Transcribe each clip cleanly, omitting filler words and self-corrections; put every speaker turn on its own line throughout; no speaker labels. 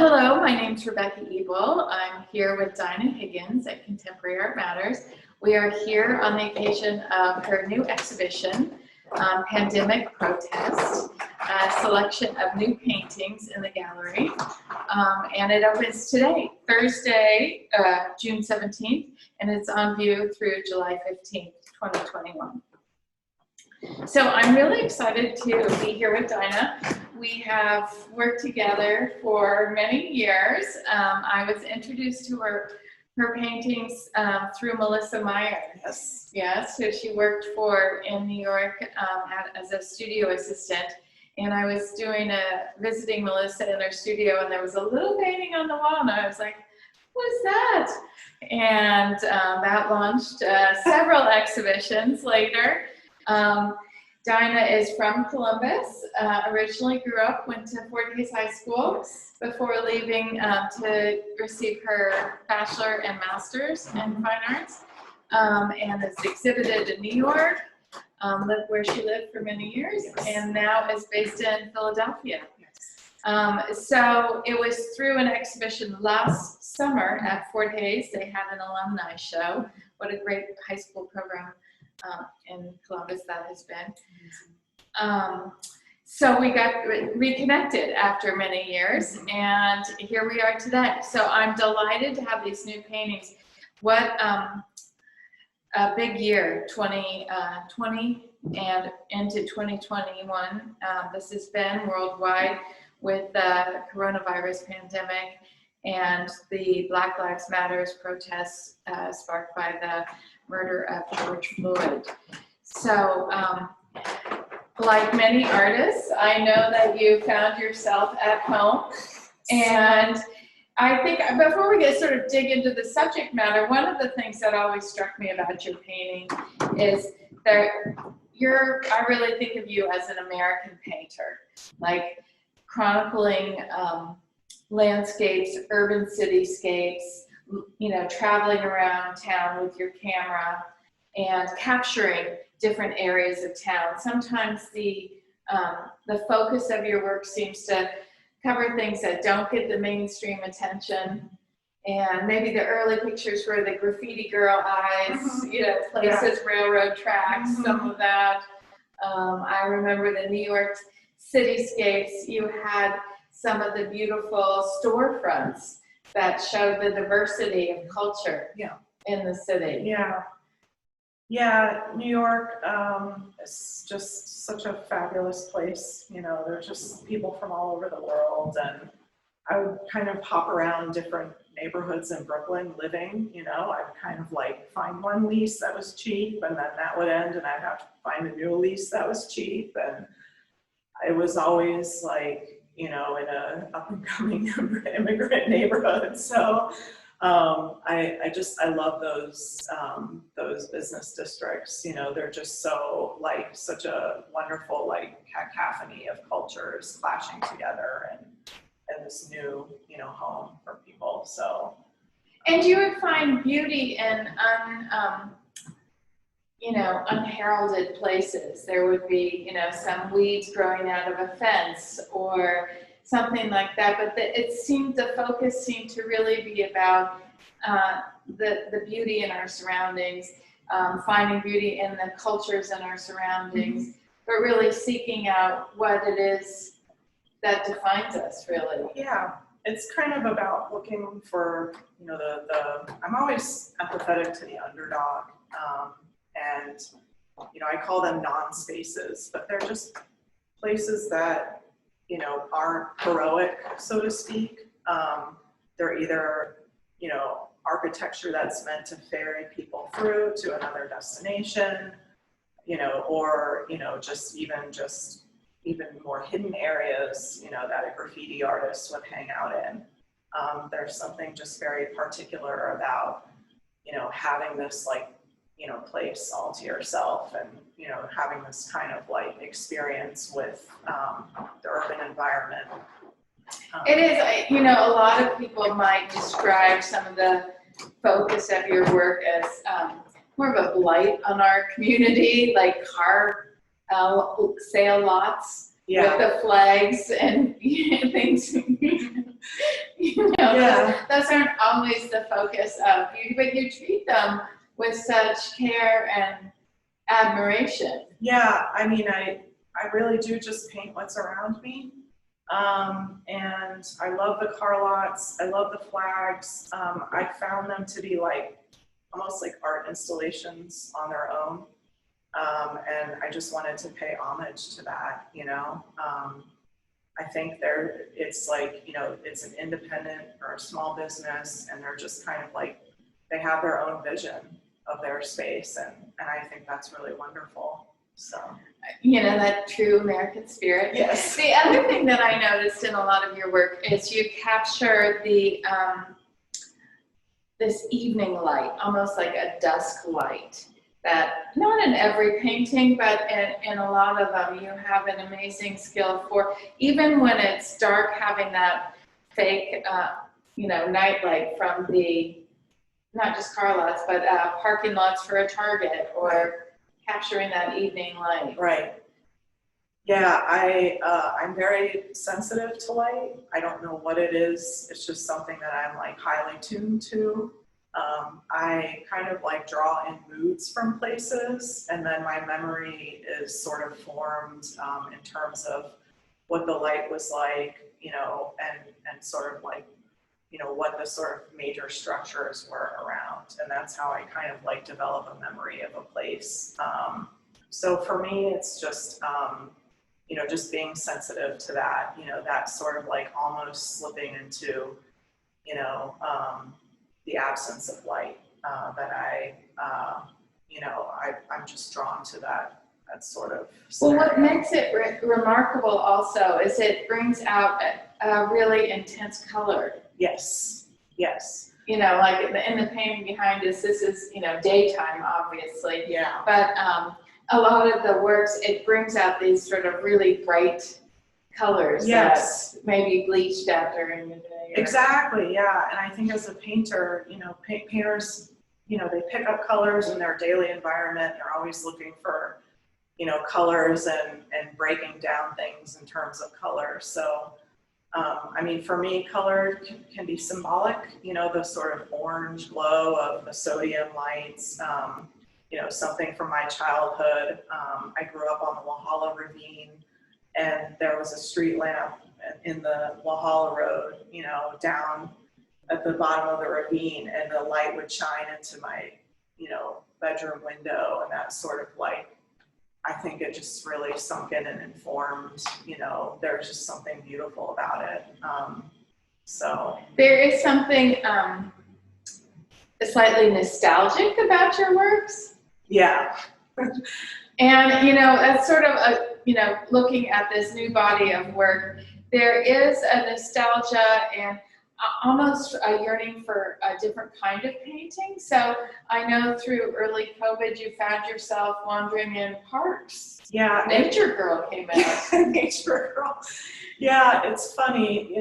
Hello, my name is Rebecca Ibel. I'm here with Daina Higgins at Contemporary Art Matters. We are here on the occasion of her new exhibition, Pandemic Protest, a selection of new paintings in the gallery. And it opens today, Thursday, June 17th, and it's on view through July 15th, 2021. So I'm really excited to be here with Daina. We have worked together for many years. I was introduced to her paintings through Melissa Meyer.
Yes.
Yes, so she worked in New York as a studio assistant. And I was visiting Melissa in her studio, and there was a little painting on the wall, and I was like, what's that? And that launched several exhibitions later. Daina is from Columbus, originally grew up, went to Fort Hays High School before leaving to receive her bachelor and master's in fine arts, and has exhibited in New York, lived where she lived for many years, and now is based in Philadelphia. So it was through an exhibition last summer at Fort Hays. They had an alumni show. What a great high school program in Columbus that has been. So we got reconnected after many years, and here we are today. So I'm delighted to have these new paintings. What a big year, 2020 and into 2021. This has been worldwide with the coronavirus pandemic and the Black Lives Matter protests sparked by the murder of George Floyd. So, like many artists, I know that you found yourself at home. And I think before we dig into the subject matter, one of the things that always struck me about your painting is that I really think of you as an American painter, like chronicling landscapes, urban cityscapes, traveling around town with your camera and capturing different areas of town. Sometimes the focus of your work seems to cover things that don't get the mainstream attention. And maybe the early pictures were the graffiti girl eyes, places, railroad tracks, some of that. I remember the New York cityscapes. You had some of the beautiful storefronts that showed the diversity of culture in the city.
Yeah, New York is just such a fabulous place. There's just people from all over the world, and I would kind of hop around different neighborhoods in Brooklyn living. I'd kind of find one lease that was cheap, and then that would end, and I'd have to find a new lease that was cheap, and it was always in a up and coming immigrant neighborhood. So I love those business districts. They're just so such a wonderful cacophony of cultures clashing together and this new home for people. So,
and you would find beauty in unheralded places. There would be some weeds growing out of a fence or something like that, but the focus seemed to really be about the beauty in our surroundings, finding beauty in the cultures in our surroundings, but really seeking out what it is that defines us, really.
Yeah, it's kind of about looking for, I'm always empathetic to the underdog, and I call them non-spaces, but they're just places that aren't heroic, so to speak. They're either, architecture that's meant to ferry people through to another destination, or, just even more hidden areas, that a graffiti artist would hang out in. There's something just very particular about, having this place all to yourself, and having this kind of experience with the urban environment.
It is, a lot of people might describe some of the focus of your work as more of a blight on our community, like car sale lots with the flags and things. Those aren't always the focus of you, but you treat them with such care and admiration.
Yeah, I mean, I really do just paint what's around me. And I love the car lots. I love the flags. I found them to be like almost like art installations on their own. And I just wanted to pay homage to that, I think it's like, it's an independent or a small business, and they're just kind of like, they have their own vision of their space, and I think that's really wonderful. So,
that true American spirit.
Yes.
The other thing that I noticed in a lot of your work is you capture the this evening light, almost like a dusk light. That not in every painting, but in a lot of them, you have an amazing skill for, even when it's dark, having that fake, night light from the, not just car lots, but parking lots for a Target, or capturing that evening light.
Right. Yeah, I'm very sensitive to light. I don't know what it is. It's just something that I'm like highly tuned to. I kind of like draw in moods from places, and then my memory is sort of formed in terms of what the light was like, and sort of like, what the sort of major structures were around. And that's how I kind of like develop a memory of a place. So for me, it's just, just being sensitive to that, that sort of like almost slipping into, the absence of light, that I'm just drawn to that sort of scenario.
Well, what makes it remarkable also is it brings out a really intense color.
Yes, yes.
Like in the painting behind us, this is, daytime, obviously.
Yeah.
But a lot of the works, it brings out these sort of really bright colors.
Yes.
That maybe bleached out during the day.
Exactly, yeah. And I think as a painter, painters, they pick up colors in their daily environment. They're always looking for, colors and breaking down things in terms of color. So, for me, color can be symbolic, the sort of orange glow of the sodium lights, something from my childhood. I grew up on the Walhalla Ravine, and there was a street lamp in the Walhalla Road, down at the bottom of the ravine, and the light would shine into my, bedroom window, and that sort of like, I think it just really sunk in and informed, there's just something beautiful about it. So
there is something slightly nostalgic about your works.
Yeah.
And, that's sort of looking at this new body of work, there is a nostalgia and almost a yearning for a different kind of painting. So I know through early COVID, you found yourself wandering in parks.
Yeah.
Nature Girl came out.
Nature Girl. Yeah, it's funny,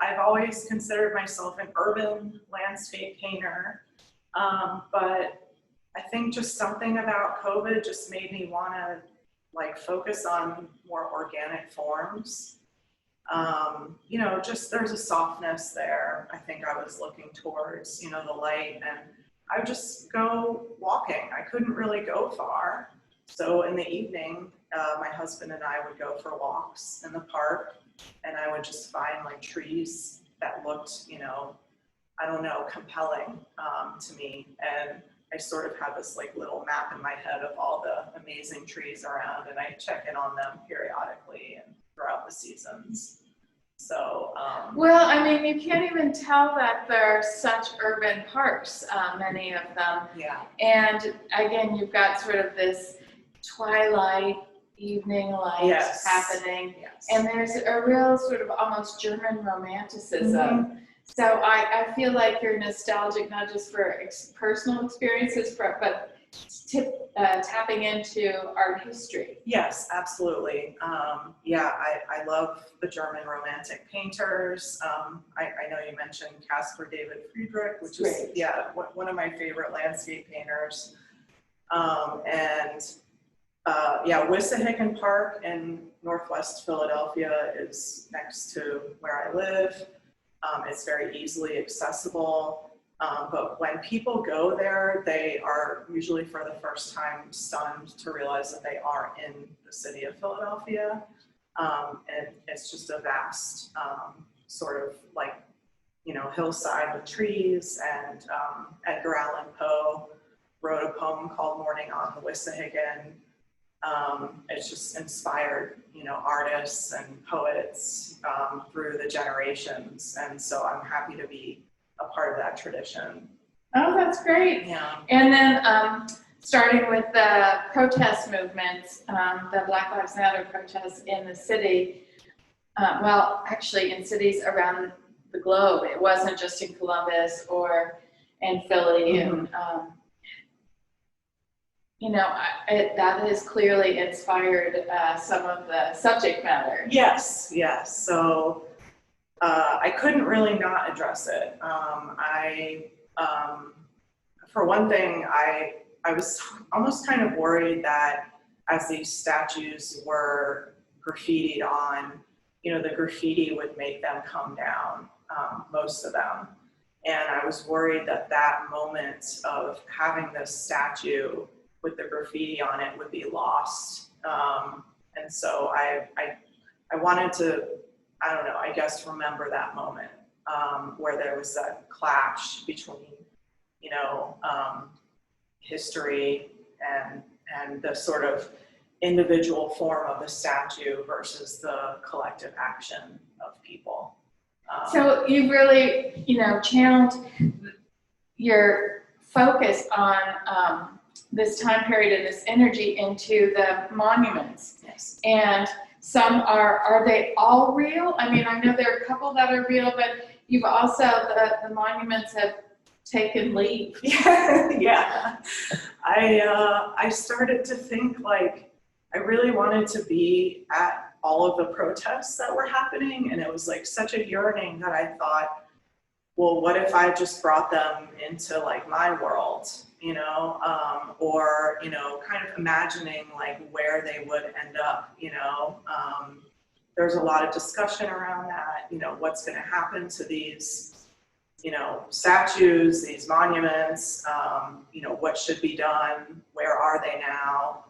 I've always considered myself an urban landscape painter, but I think just something about COVID just made me want to like focus on more organic forms. Just there's a softness there. I think I was looking towards, the light, and I would just go walking. I couldn't really go far. So in the evening, my husband and I would go for walks in the park, and I would just find like trees that looked, compelling to me. And I sort of have this like little map in my head of all the amazing trees around, and I check in on them periodically and throughout the seasons. So,
well, you can't even tell that they're such urban parks, many of them.
Yeah.
And again, you've got sort of this twilight, evening light happening.
Yes.
And there's a real sort of almost German romanticism.
Mm-hmm.
So I feel like you're nostalgic, not just for personal experiences, but tapping into art history.
Yes, absolutely. I love the German Romantic painters. I know you mentioned Caspar David Friedrich, which is one of my favorite landscape painters. And Yeah, Wissahickon Park in Northwest Philadelphia is next to where I live. It's very easily accessible. But when people go there, they are usually for the first time stunned to realize that they are in the city of Philadelphia. And it's just a vast sort of like, you know, hillside with trees. And Edgar Allan Poe wrote a poem called Morning on the Wissahickon. It's just inspired, you know, artists and poets through the generations. And so I'm happy to be a part of that tradition.
Oh, that's great.
Yeah.
And then starting with the protest movements, the Black Lives Matter protests in the city, well, actually in cities around the globe. It wasn't just in Columbus or in Philly.
Mm-hmm.
And, you know, that has clearly inspired some of the subject matter.
Yes, yes. So I couldn't really not address it. For one thing, I was almost kind of worried that as these statues were graffitied on, you know, the graffiti would make them come down, most of them. And I was worried that that moment of having this statue with the graffiti on it would be lost. And so I wanted to, I don't know, I guess remember that moment where there was that clash between, you know, history and the sort of individual form of the statue versus the collective action of people.
So you really, you know, channeled your focus on this time period and this energy into the monuments.
Yes.
And some are they all real? I mean, I know there are a couple that are real, but you've also, the monuments have taken leave.
Yeah. I started to think like I really wanted to be at all of the protests that were happening, and it was like such a yearning that I thought, well, what if I just brought them into like my world, you know, or, you know, kind of imagining like where they would end up, you know. There's a lot of discussion around that, you know, what's going to happen to these, you know, statues, these monuments, you know, what should be done, where are they now?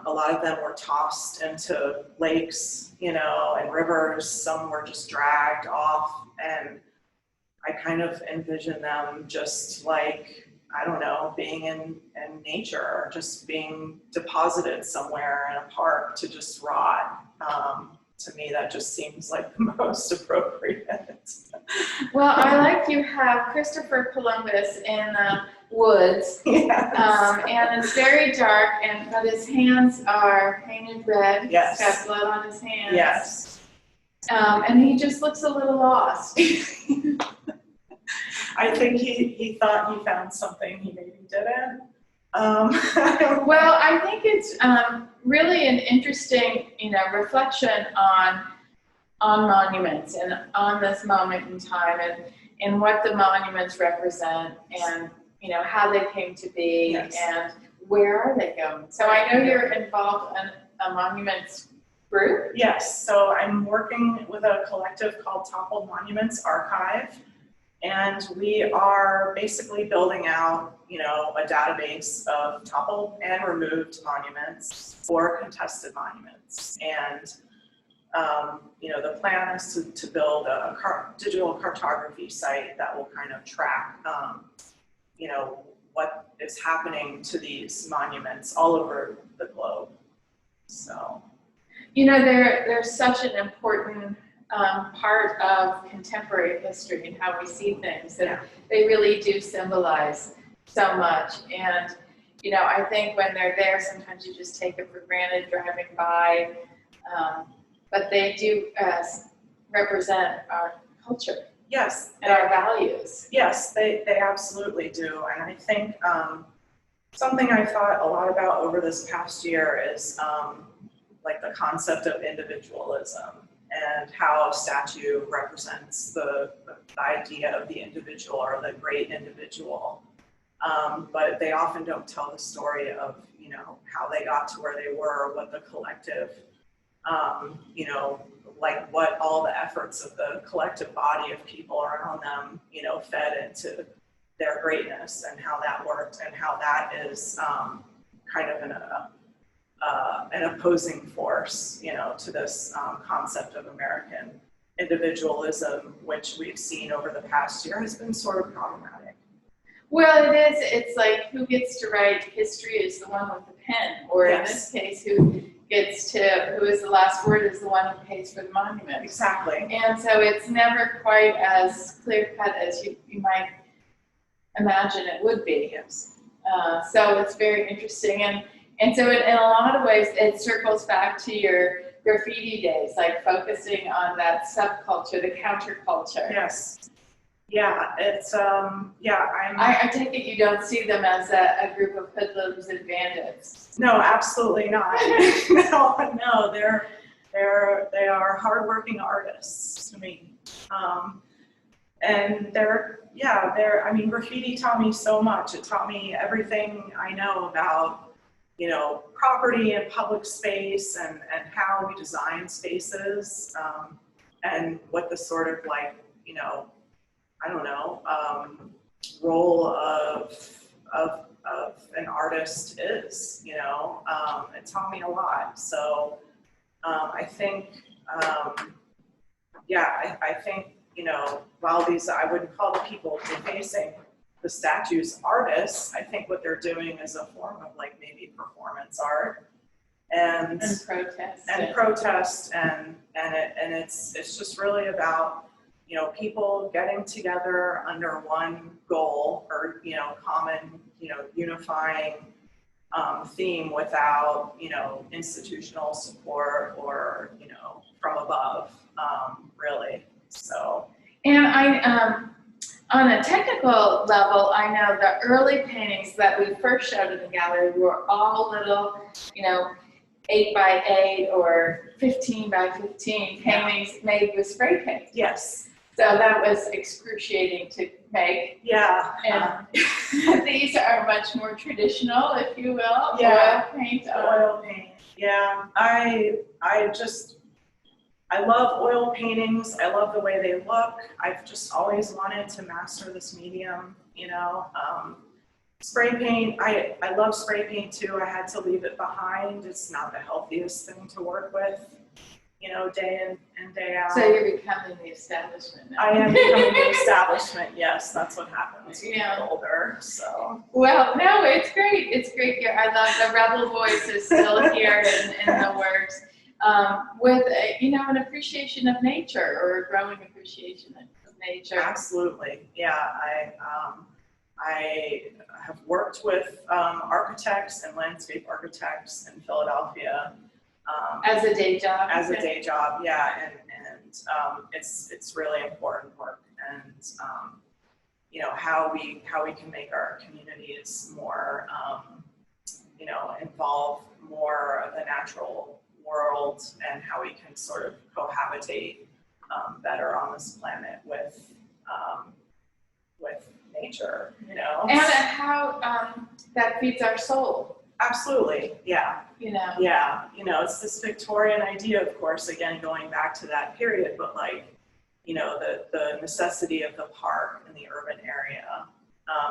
A lot of them were tossed into lakes, you know, and rivers. Some were just dragged off, and I kind of envision them just like, I don't know, being in nature, or just being deposited somewhere in a park to just rot. To me, that just seems like the most appropriate.
Well, I like you have Christopher Columbus in the woods,
Yes.
and it's very dark, but his hands are painted red.
Yes.
He's got blood on his hands.
Yes.
And he just looks a little lost.
I think he thought he found something he maybe didn't.
Well, I think it's really an interesting, you know, reflection on monuments and on this moment in time, and what the monuments represent, and, you know, how they came to be.
Yes.
And where are they going. So I know you're involved in a monuments group.
Yes, so I'm working with a collective called Toppled Monuments Archive, and we are basically building out, you know, a database of toppled and removed monuments for contested monuments. And, you know, the plan is to build a digital cartography site that will kind of track, you know, what is happening to these monuments all over the globe. So,
You know, they're such an important part of contemporary history and how we see things, and they really do symbolize so much. And, you know, I think when they're there, sometimes you just take it for granted driving by, but they do represent our culture.
yes,
And our values.
Yes, they absolutely do. And I think something I thought a lot about over this past year is like the concept of individualism, and how a statue represents the idea of the individual, or the great individual. But they often don't tell the story of, you know, how they got to where they were, what the collective, you know, like what all the efforts of the collective body of people around them, you know, fed into their greatness, and how that worked, and how that is kind of an opposing force, you know, to this concept of American individualism, which we've seen over the past year has been sort of problematic.
Well, it is. It's like, who gets to write history is the one with the pen, or in this case, who is the last word is the one who pays for the monument.
Exactly.
And so it's never quite as clear cut as you might imagine it would be.
Yes.
So it's very interesting, and so in a lot of ways it circles back to your graffiti days, like focusing on that subculture, the counterculture.
Yes. Yeah, it's
I take it you don't see them as a group of hoodlums and bandits.
No, absolutely not. no, they are hardworking artists to me. And I mean, graffiti taught me so much. It taught me everything I know about, you know, property and public space, and how we design spaces, and what the sort of, like, you know, I don't know, role of an artist is, you know. It taught me a lot. So I think, I think, you know, while these, I wouldn't call the people defacing the statues artists, I think what they're doing is a form of, like, maybe performance art and protest, and it's just really about, you know, people getting together under one goal, or, you know, common, you know, unifying theme, without, you know, institutional support, or, you know, from above, really. So.
And on a technical level, I know the early paintings that we first showed in the gallery were all little, you know, 8 by 8 or 15 by 15 paintings made with spray paint.
Yes.
So that was excruciating to make.
Yeah.
And these are much more traditional, if you will.
Yeah.
Oil paint.
Oil paint. Yeah. I love oil paintings. I love the way they look. I've just always wanted to master this medium, you know. Spray paint, I love spray paint too. I had to leave it behind. It's not the healthiest thing to work with, you know, day in and day out.
So you're becoming the establishment now.
I am becoming the establishment. Yes, that's what happens when you get older. So.
Well, no, it's great. It's great. I love the rebel voice is still here in the works, with you know, an appreciation of nature, or a growing appreciation of nature.
Absolutely. Yeah. I have worked with architects and landscape architects in Philadelphia.
As a day job?
As a day job, yeah, and it's really important work, and you know, how we can make our communities more, you know, involve more of the natural world, and how we can sort of cohabitate better on this planet with nature, you know.
And how that feeds our soul.
Absolutely, yeah.
You know.
Yeah, you know, it's this Victorian idea, of course, again, going back to that period, but, like, you know, the necessity of the park in the urban area,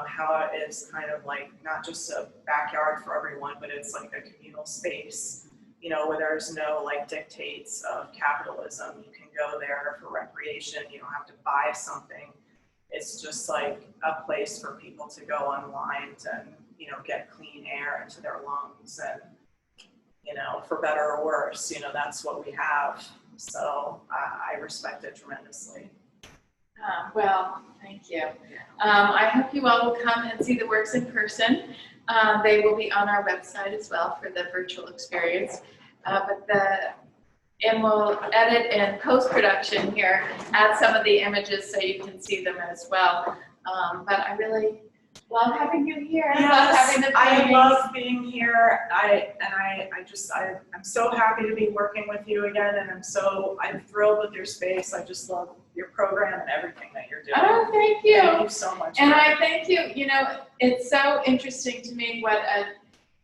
how it is kind of like not just a backyard for everyone, but it's like a communal space, you know, where there's no, like, dictates of capitalism. You can go there for recreation. You don't have to buy something. It's just like a place for people to go unwind and, you know, get clean air into their lungs, and, you know, for better or worse, you know, that's what we have. So I respect it tremendously.
Well, thank you. I hope you all will come and see the works in person. They will be on our website as well for the virtual experience. And we'll edit and post-production here, add some of the images so you can see them as well. But I really love having you here.
Yes,
I love having the
I
paintings.
love being here. I'm so happy to be working with you again, and I'm thrilled with your space. I just love your program and everything that you're doing.
Oh, thank you.
Thank you so much.
And I thank you. You know, it's so interesting to me what a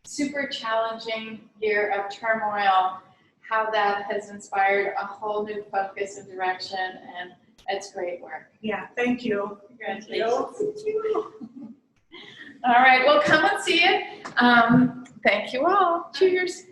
super challenging year of turmoil, how that has inspired a whole new focus and direction, and it's great work.
Yeah, thank you.
Congratulations.
Thank you.
All right, well, come and see it. Thank you all. Cheers.